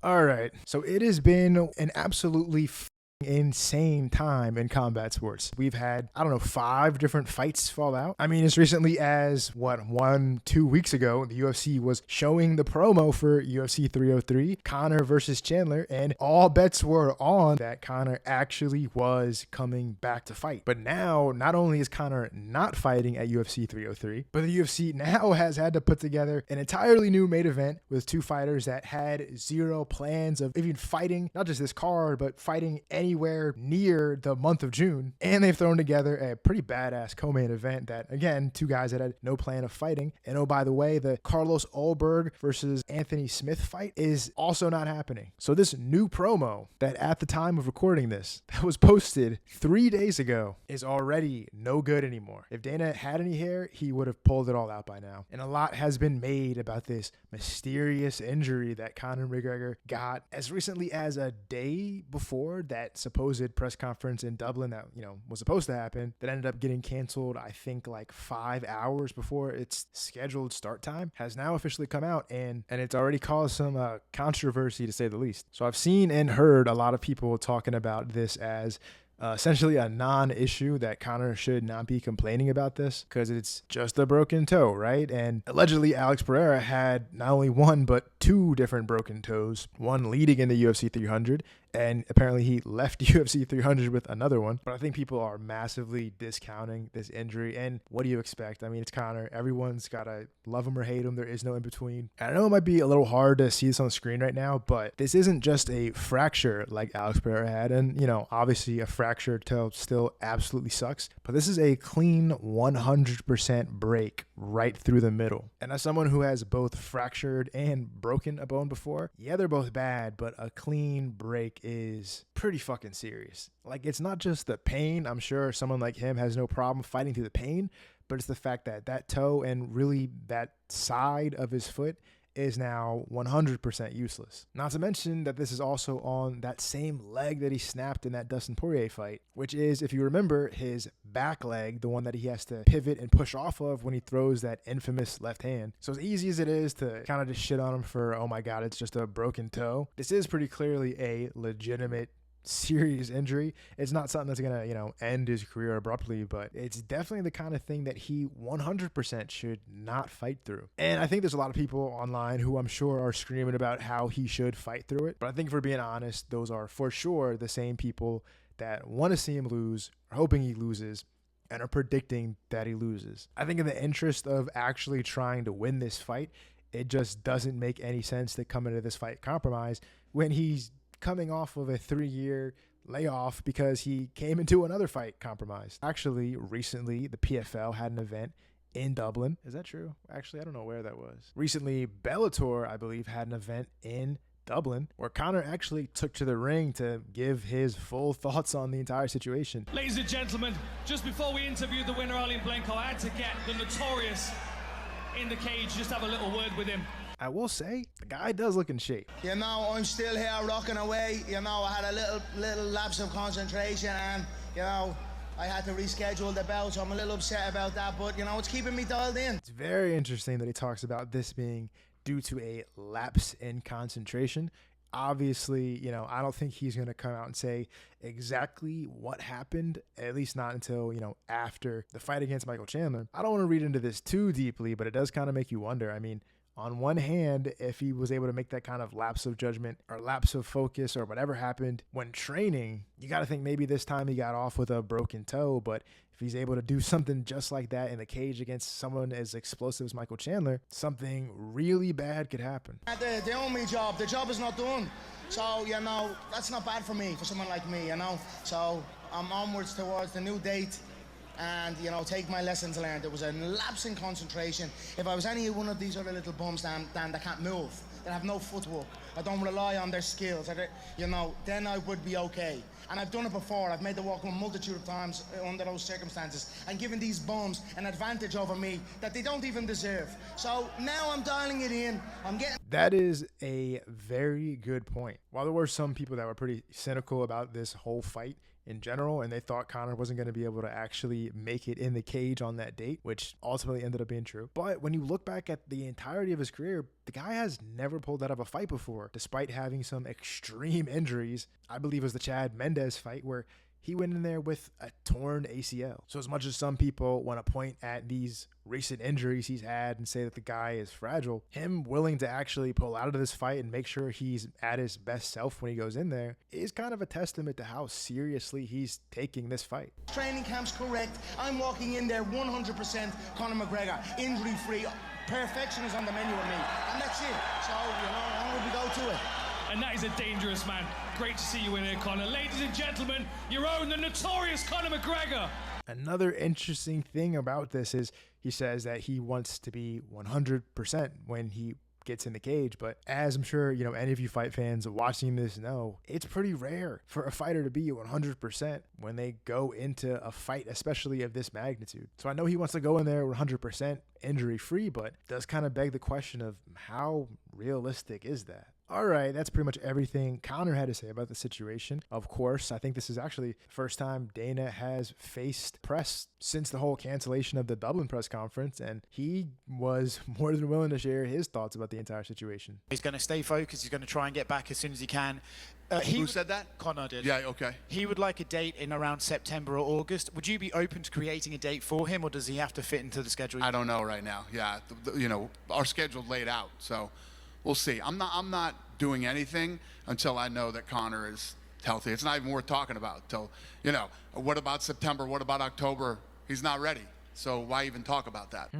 All right. So it has been an absolutely insane time in combat sports. We've had, I don't know, 5 different fights fall out. I mean, as recently as 2 weeks ago, the UFC was showing the promo for UFC 303, Conor versus Chandler, and all bets were on that Conor actually was coming back to fight. But now, not only is Conor not fighting at UFC 303, but the UFC now has had to put together an entirely new main event with 2 fighters that had zero plans of even fighting, not just this card, but fighting anywhere near the month of June. And they've thrown together a pretty badass co-main event that, again, 2 guys that had no plan of fighting. And oh, by the way, the Carlos Ulberg versus Anthony Smith fight is also not happening. So this new promo that at the time of recording this, that was posted 3 days ago, is already no good anymore. If Dana had any hair, he would have pulled it all out by now. And a lot has been made about this mysterious injury that Conor McGregor got as recently as a day before that supposed press conference in Dublin that, was supposed to happen, that ended up getting canceled, I think like 5 hours before its scheduled start time, has now officially come out, and it's already caused some controversy, to say the least. So I've seen and heard a lot of people talking about this as essentially a non-issue, that Conor should not be complaining about this because it's just a broken toe, right? And allegedly Alex Pereira had not only 1 but 2 different broken toes, one leading in the UFC 300, and apparently he left UFC 300 with another one. But I think people are massively discounting this injury. And what do you expect? I mean, it's Conor. Everyone's got to love him or hate him. There is no in between. And I know it might be a little hard to see this on the screen right now, but this isn't just a fracture like Alex Pereira had. And, obviously a fractured toe still absolutely sucks. But this is a clean 100% break right through the middle. And as someone who has both fractured and broken a bone before, yeah, they're both bad, but a clean break is pretty fucking serious. Like, it's not just the pain. I'm sure someone like him has no problem fighting through the pain, but it's the fact that that toe and really that side of his foot is now 100% useless. Not to mention that this is also on that same leg that he snapped in that Dustin Poirier fight, which is, if you remember, his back leg, the one that he has to pivot and push off of when he throws that infamous left hand. So as easy as it is to kind of just shit on him for, oh my God, it's just a broken toe, this is pretty clearly a legitimate serious injury. It's not something that's gonna, end his career abruptly, but it's definitely the kind of thing that he 100% should not fight through. And I think there's a lot of people online who I'm sure are screaming about how he should fight through it. But I think, if we're being honest, those are for sure the same people that want to see him lose, are hoping he loses, and are predicting that he loses. I think in the interest of actually trying to win this fight, it just doesn't make any sense to come into this fight compromised when he's coming off of a 3-year layoff because he came into another fight compromised. Actually, recently, the PFL had an event in Dublin. Is that true? Actually, I don't know where that was. Recently, Bellator, I believe, had an event in Dublin where Conor actually took to the ring to give his full thoughts on the entire situation. Ladies and gentlemen, just before we interview the winner, Arlene Blenko, I had to get the Notorious in the cage, just have a little word with him. I will say, the guy does look in shape. I'm still here rocking away. I had a little lapse of concentration, and, I had to reschedule the bout, so I'm a little upset about that, but, it's keeping me dialed in. It's very interesting that he talks about this being due to a lapse in concentration. Obviously, I don't think he's going to come out and say exactly what happened, at least not until, after the fight against Michael Chandler. I don't want to read into this too deeply, but it does kind of make you wonder. I mean, on one hand, if he was able to make that kind of lapse of judgment or lapse of focus or whatever happened when training, you got to think maybe this time he got off with a broken toe. But if he's able to do something just like that in the cage against someone as explosive as Michael Chandler, something really bad could happen. They owe me job. The job is not done. So, that's not bad for me, for someone like me, So I'm onwards towards the new date. And, take my lessons learned. There was a lapse in concentration. If I was any one of these other little bums, Dan, that can't move, that have no footwork, I don't rely on their skills, then I would be okay. And I've done it before. I've made the walk a multitude of times under those circumstances and given these bums an advantage over me that they don't even deserve. So now I'm dialing it in. That is a very good point. While there were some people that were pretty cynical about this whole fight in general, and they thought Conor wasn't going to be able to actually make it in the cage on that date, which ultimately ended up being true. But when you look back at the entirety of his career, the guy has never pulled out of a fight before. before, despite having some extreme injuries. I believe it was the Chad Mendes fight where he went in there with a torn ACL. So as much as some people want to point at these recent injuries he's had and say that the guy is fragile, him willing to actually pull out of this fight and make sure he's at his best self when he goes in there is kind of a testament to how seriously he's taking this fight. Training camp's correct. I'm walking in there 100% Conor McGregor, injury-free. Perfection is on the menu with me, and that's it. So, on we go to it. And that is a dangerous man. Great to see you in here, Conor. Ladies and gentlemen, your own, the notorious Conor McGregor. Another interesting thing about this is he says that he wants to be 100% when he gets in the cage, but as I'm sure any of you fight fans watching this know, it's pretty rare for a fighter to be 100% when they go into a fight, especially of this magnitude. So I know he wants to go in there 100% injury free, but it does kind of beg the question of how realistic is that? All right, that's pretty much everything Conor had to say about the situation. Of course, I think this is actually the first time Dana has faced press since the whole cancellation of the Dublin press conference, and he was more than willing to share his thoughts about the entire situation. He's going to stay focused. He's going to try and get back as soon as he can. Who said that? Conor did. Yeah, okay. He would like a date in around September or August. Would you be open to creating a date for him, or does he have to fit into the schedule? I don't know right now. Yeah, our schedule's laid out, so we'll see. I'm not doing anything until I know that Conor is healthy. It's not even worth talking about till, what about September? What about October? He's not ready. So why even talk about that?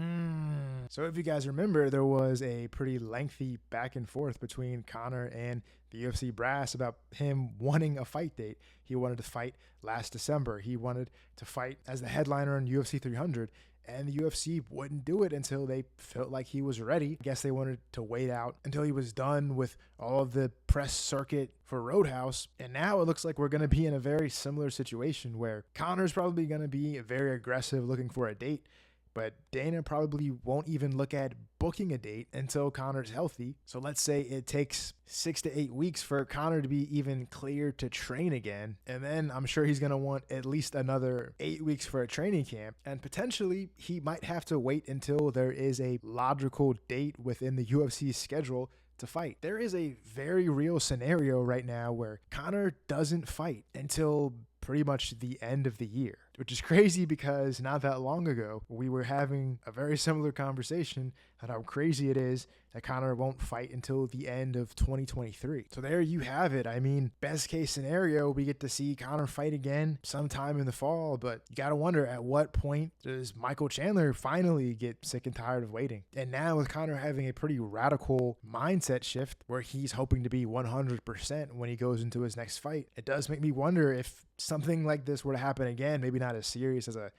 So if you guys remember, there was a pretty lengthy back and forth between Conor and the UFC brass about him wanting a fight date. He wanted to fight last December. He wanted to fight as the headliner on UFC 300. And the UFC wouldn't do it until they felt like he was ready. I guess they wanted to wait out until he was done with all of the press circuit for Roadhouse. And now it looks like we're going to be in a very similar situation where Conor's probably going to be very aggressive looking for a date. But Dana probably won't even look at booking a date until Conor's healthy. So let's say it takes 6 to 8 weeks for Conor to be even cleared to train again. And then I'm sure he's going to want at least another 8 weeks for a training camp. And potentially he might have to wait until there is a logical date within the UFC schedule to fight. There is a very real scenario right now where Conor doesn't fight until pretty much the end of the year, which is crazy because not that long ago, we were having a very similar conversation about how crazy it is that Conor won't fight until the end of 2023. So there you have it. I mean, best case scenario, we get to see Conor fight again sometime in the fall, but you got to wonder at what point does Michael Chandler finally get sick and tired of waiting? And now with Conor having a pretty radical mindset shift where he's hoping to be 100% when he goes into his next fight, it does make me wonder if something like this were to happen again, maybe not as serious as a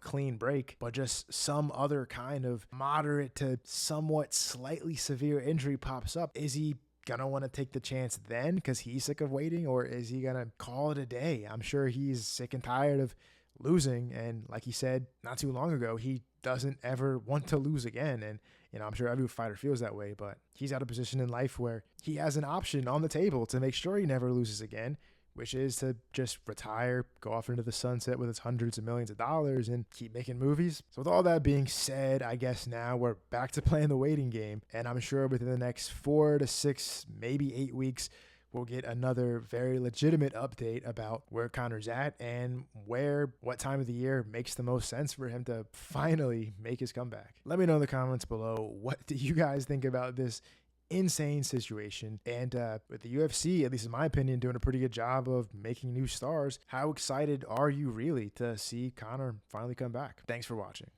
clean break, but just some other kind of moderate to somewhat slightly severe injury pops up. Is he gonna want to take the chance then because he's sick of waiting, or is he gonna call it a day? I'm sure he's sick and tired of losing, and like he said not too long ago, he doesn't ever want to lose again. And I'm sure every fighter feels that way, but he's at a position in life where he has an option on the table to make sure he never loses again, which is to just retire, go off into the sunset with his hundreds of millions of dollars and keep making movies. So with all that being said, I guess now we're back to playing the waiting game. And I'm sure within the next 4 to 6, maybe 8 weeks, we'll get another very legitimate update about where Conor's at and what time of the year makes the most sense for him to finally make his comeback. Let me know in the comments below, what do you guys think about this insane situation? And with the UFC, at least in my opinion, doing a pretty good job of making new stars, how excited are you really to see Conor finally come back? Thanks for watching.